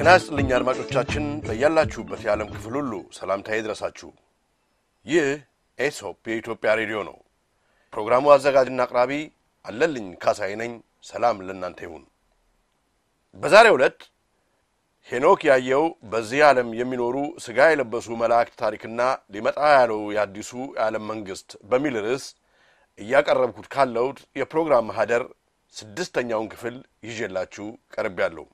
ጤና ይስጥልኝ አድማጮቻችን በያላችሁበት የዓለም ክፍል ሁሉ ሰላምታዬ ይድረሳችሁ። ይህ ኤስኦፕ የኢትዮጵያ ሬዲዮ ነው። ፕሮግራሙ አዘጋጅና አቅራቢ አለልኝ ካሳይ ነኝ። ሰላም ለእናንተ ይሁን። በዛሬው ዕለት ሄኖክ ያየው በዚህ ዓለም የሚኖሩ ሥጋ የለበሱ መላእክት ታሪክና ሊመጣ ያለው የአዲሱ የዓለም መንግስት በሚል ርዕስ እያቀረብኩት ካለው የፕሮግራም ማህደር ስድስተኛውን ክፍል ይዤላችሁ ቀርቤያለሁ።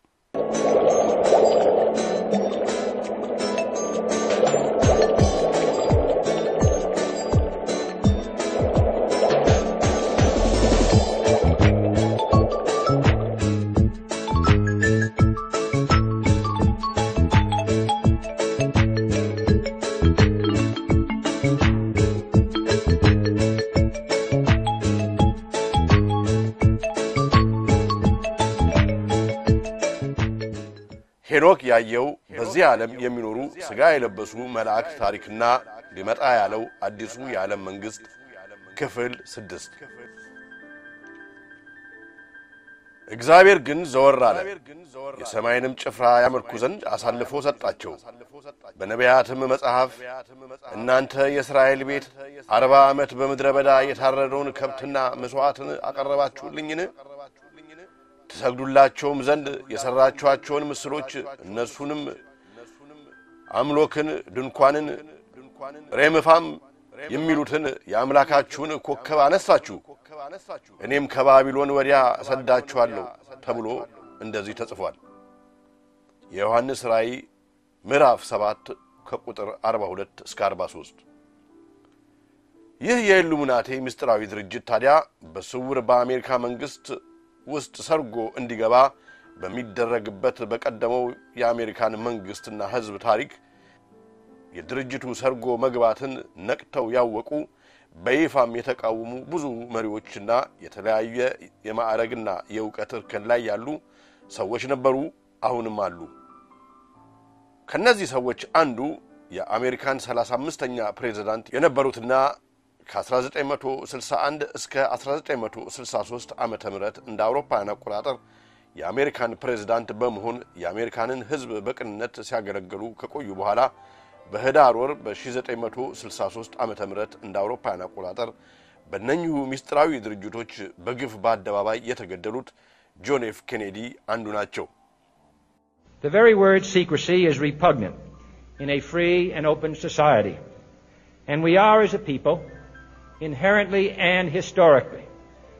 ሄኖክ ያየው በዚህ ዓለም የሚኖሩ ሥጋ የለበሱ መላእክት ታሪክና ሊመጣ ያለው አዲሱ የዓለም መንግስት ክፍል 6። እግዚአብሔር ግን ዘወር አለ፣ የሰማይንም ጭፍራ ያመልኩ ዘንድ አሳልፎ ሰጣቸው። በነቢያትም መጽሐፍ እናንተ የእስራኤል ቤት 40 ዓመት በምድረ በዳ የታረደውን ከብትና መስዋዕትን አቀረባችሁልኝን? ተሰግዱላቸውም ዘንድ የሰራችኋቸውን ምስሎች እነሱንም አምሎክን፣ ድንኳንን፣ ሬምፋም የሚሉትን የአምላካችሁን ኮከብ አነሳችሁ፣ እኔም ከባቢሎን ወዲያ እሰዳችኋለሁ ተብሎ እንደዚህ ተጽፏል። የዮሐንስ ራእይ ምዕራፍ 7 ከቁጥር 42 እስከ 43። ይህ የኢሉሚናቲ ምስጢራዊ ድርጅት ታዲያ በስውር በአሜሪካ መንግስት ውስጥ ሰርጎ እንዲገባ በሚደረግበት በቀደመው የአሜሪካን መንግስትና ህዝብ ታሪክ የድርጅቱ ሰርጎ መግባትን ነቅተው ያወቁ በይፋም የተቃወሙ ብዙ መሪዎችና የተለያየ የማዕረግና የእውቀት እርከን ላይ ያሉ ሰዎች ነበሩ፣ አሁንም አሉ። ከነዚህ ሰዎች አንዱ የአሜሪካን 35ኛ ፕሬዝዳንት የነበሩትና ከ1961 እስከ 1963 ዓመተ ምህረት እንደ አውሮፓውያን አቆጣጠር የአሜሪካን ፕሬዝዳንት በመሆን የአሜሪካንን ህዝብ በቅንነት ሲያገለግሉ ከቆዩ በኋላ በህዳር ወር በ1963 ዓመተ ምህረት እንደ አውሮፓውያን አቆጣጠር በእነኚሁ ምስጢራዊ ድርጅቶች በግፍ በአደባባይ የተገደሉት ጆን ኤፍ ኬኔዲ አንዱ ናቸው። The very word secrecy is repugnant in a free and open society, and we are as a people inherently and historically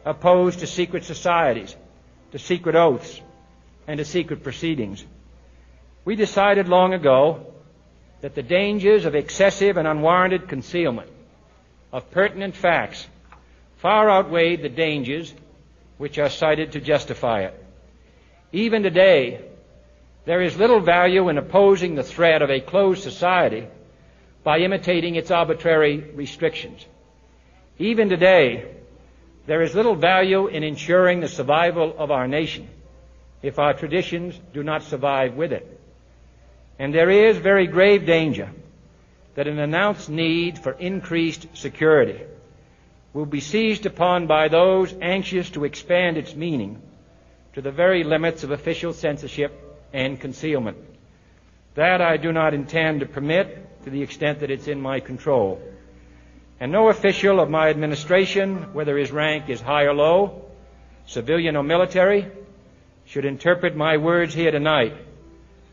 opposed to secret societies, to secret oaths, and to secret proceedings. We decided long ago that the dangers of excessive and unwarranted concealment of pertinent facts far outweighed the dangers which are cited to justify it. Even today, there is little value in opposing the threat of a closed society by imitating its arbitrary restrictions. Even today, there is little value in ensuring the survival of our nation if our traditions do not survive with it. And there is very grave danger that an announced need for increased security will be seized upon by those anxious to expand its meaning to the very limits of official censorship and concealment. That I do not intend to permit to the extent that it's in my control. And no official of my administration, whether his rank is high or low, civilian or military, should interpret my words here tonight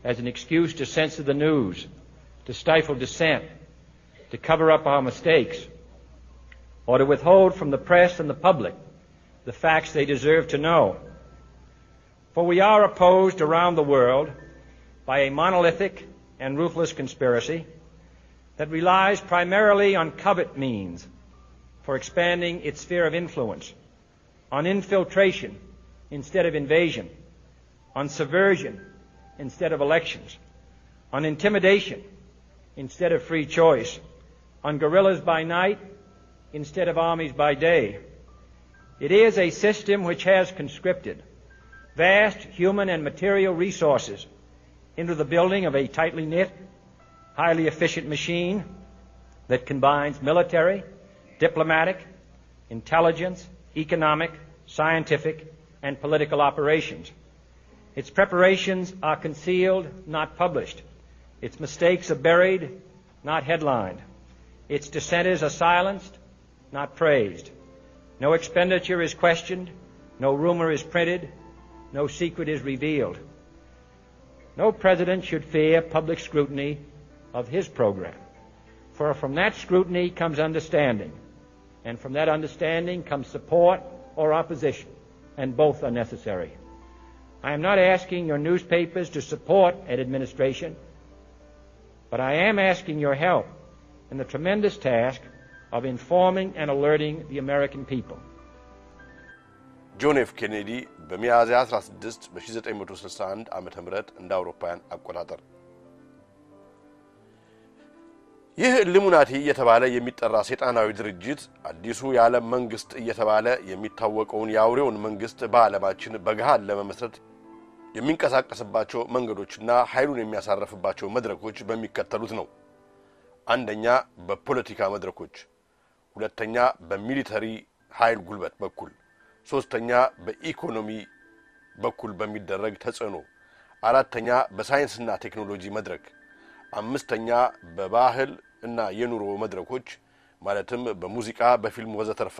as an excuse to censor the news, to stifle dissent, to cover up our mistakes, or to withhold from the press and the public the facts they deserve to know. For we are opposed around the world by a monolithic and ruthless conspiracy that relies primarily on covert means for expanding its sphere of influence, on infiltration instead of invasion, on subversion instead of elections, on intimidation instead of free choice, on guerrillas by night instead of armies by day. It is a system which has conscripted vast human and material resources into the building of a tightly knit, highly efficient machine that combines military, diplomatic, intelligence, economic, scientific, and political operations. Its preparations are concealed, not published. Its mistakes are buried, not headlined. Its dissenters are silenced, not praised. No expenditure is questioned, no rumor is printed, no secret is revealed. No president should fear public scrutiny of his program, for from that scrutiny comes understanding, and from that understanding comes support or opposition, and both are necessary. I am not asking your newspapers to support an administration, but I am asking your help in the tremendous task of informing and alerting the American people. ጆን ኤፍ ኬኔዲ በሚያዝያ 16 በ1961 ዓመተ ምህረት እንደ አውሮፓውያን አቆጣጠር ይህ ኢሉሚናቲ እየተባለ የሚጠራ ሰይጣናዊ ድርጅት አዲሱ የዓለም መንግስት እየተባለ የሚታወቀውን የአውሬውን መንግስት በዓለማችን በገሃድ ለመመስረት የሚንቀሳቀስባቸው መንገዶችና ኃይሉን የሚያሳርፍባቸው መድረኮች በሚከተሉት ነው። አንደኛ በፖለቲካ መድረኮች፣ ሁለተኛ በሚሊተሪ ኃይል ጉልበት በኩል፣ ሶስተኛ በኢኮኖሚ በኩል በሚደረግ ተጽዕኖ፣ አራተኛ በሳይንስና ቴክኖሎጂ መድረክ፣ አምስተኛ በባህል እና የኑሮ መድረኮች ማለትም በሙዚቃ፣ በፊልም ወዘተርፈ፣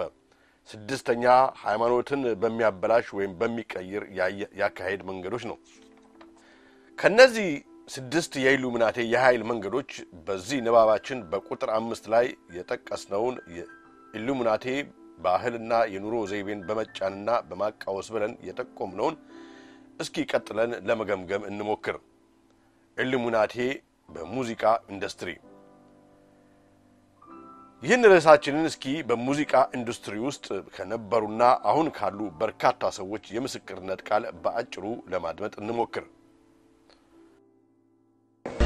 ስድስተኛ ሃይማኖትን በሚያበላሽ ወይም በሚቀይር ያካሄድ መንገዶች ነው። ከነዚህ ስድስት የኢሉሚናቲ የኃይል መንገዶች በዚህ ንባባችን በቁጥር 5 ላይ የጠቀስነውን የኢሉሚናቲ ባህልና የኑሮ ዘይቤን በመጫንና በማቃወስ ብለን የጠቆምነውን እስኪ ቀጥለን ለመገምገም እንሞክር። ኢሉሚናቲ በሙዚቃ ኢንዱስትሪ። ይህን ርዕሳችንን እስኪ በሙዚቃ ኢንዱስትሪ ውስጥ ከነበሩና አሁን ካሉ በርካታ ሰዎች የምስክርነት ቃል በአጭሩ ለማድመጥ እንሞክር።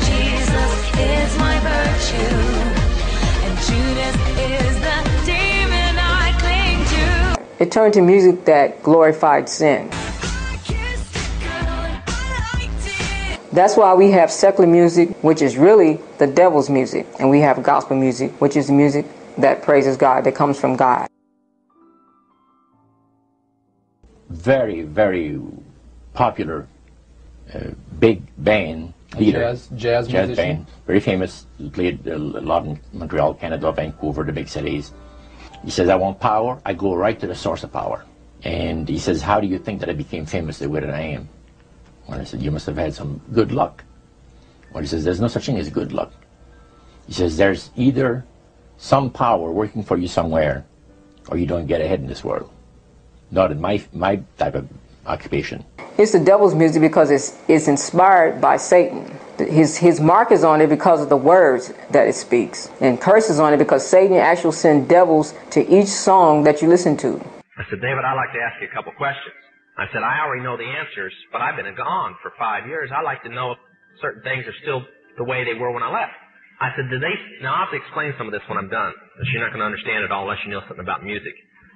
Jesus is my virtue, and Judas is the demon I cling to. It turned to music that glorified sin. That's why we have secular music, which is really the devil's music, and we have gospel music, which is music that praises God, that comes from God. Very, very popular, big band leader. Jazz musician. Band, very famous. He played a lot in Montreal, Canada, Vancouver, the big cities. He says, I want power, I go right to the source of power. And he says, how do you think that I became famous the way that I am? Well, I said, you must have had some good luck. Well, he says, there's no such thing as good luck. He says, there's either some power working for you somewhere, or you don't get ahead in this world. Not in my type of occupation. It's the devil's music because it's inspired by Satan. His mark is on it because of the words that it speaks, and curses on it because Satan actually sends devils to each song that you listen to. I said, David, I'd like to ask you a couple questions. I said, I already know the answers, but I've been gone for 5 years. I'd like to know if certain things are still the way they were when I left. I said, now I'll have to explain some of this when I'm done, because you're not going to understand it all unless you know something about music.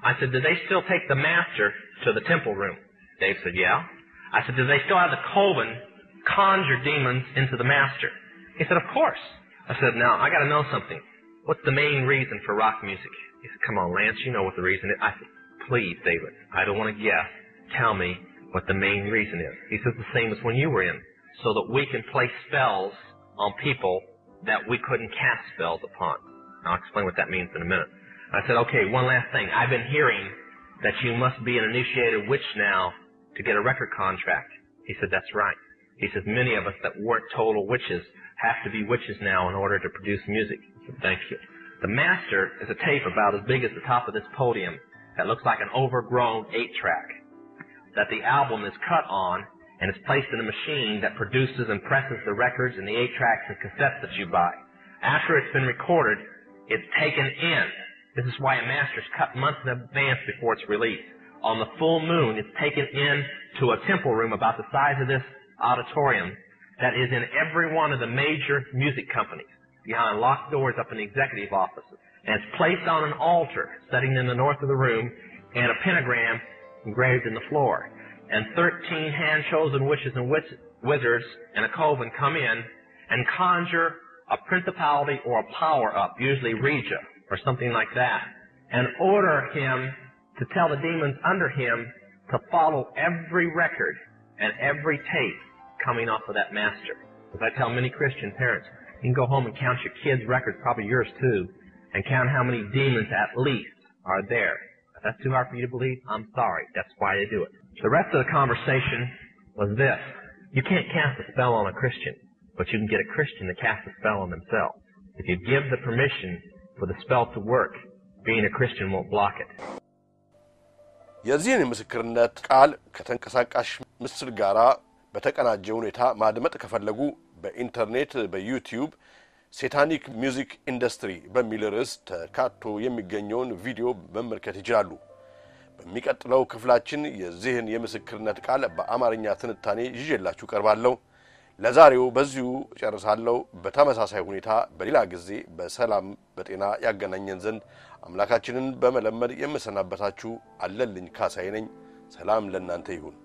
I said, do they still take the master to the temple room? Dave said, yeah. I said, do they still have the coven conjure demons into the master? He said, of course. I said, now, I got to know something. What's the main reason for rock music? He said, come on, Lance, you know what the reason is. I said, please, David, I don't want to guess. Tell me what the main reason is. He says, the same as when you were in, so that we can play spells on people that we couldn't cast spells upon. I'll explain what that means in a minute. I said, okay, one last thing. I've been hearing that you must be an initiated witch now to get a record contract. He said, that's right. He says, many of us that weren't total witches have to be witches now in order to produce music. I said, thank you. The master is a tape about as big as the top of this podium that looks like an overgrown 8-track that the album is cut on and is placed in a machine that produces and presses the records and the 8-tracks and cassettes that you buy. After it's been recorded, it's taken in. This is why a master is cut months in advance before it's released. On the full moon, it's taken in to a temple room about the size of this auditorium that is in every one of the major music companies, behind locked doors up in the executive offices. And it's placed on an altar sitting in the north of the room, and a pentagram engraved in the floor. And 13 hand-chosen witches and wizards and a coven come in and conjure a principality or a power up, usually Regia or something like that, and order him to tell the demons under him to follow every record and every tape coming off of that master. As I tell many Christian parents, you can go home and count your kids' records, probably yours too, and count how many demons at least are there. If that's too hard for you to believe, I'm sorry. That's why they do it. The rest of the conversation was this. You can't cast a spell on a Christian, but you can get a Christian to cast a spell on themselves. If you give the permission for the spell to work, being a Christian won't block it. የዚህን ምስክርነት ቃል ከተንቀሳቃሽ ምስል ጋራ በተቀናጀ ሁኔታ ማድመጥ ከፈለጉ በኢንተርኔት በዩቲዩብ ሳታኒክ ሚውዚክ ኢንደስትሪ በሚል ርዕስ ተካቶ የሚገኘውን ቪዲዮ መመልከት ይችላሉ። በሚቀጥለው ክፍላችን የዚህን የምስክርነት ቃል በአማርኛ ትንታኔ ይዤላችሁ ቀርባለሁ። ለዛሬው በዚሁ ጨርሳለሁ። በተመሳሳይ ሁኔታ በሌላ ጊዜ በሰላም በጤና ያገናኘን ዘንድ አምላካችንን በመለመድ የምሰናበታችሁ አለልኝ ካሳዬ ነኝ። ሰላም ለእናንተ ይሁን።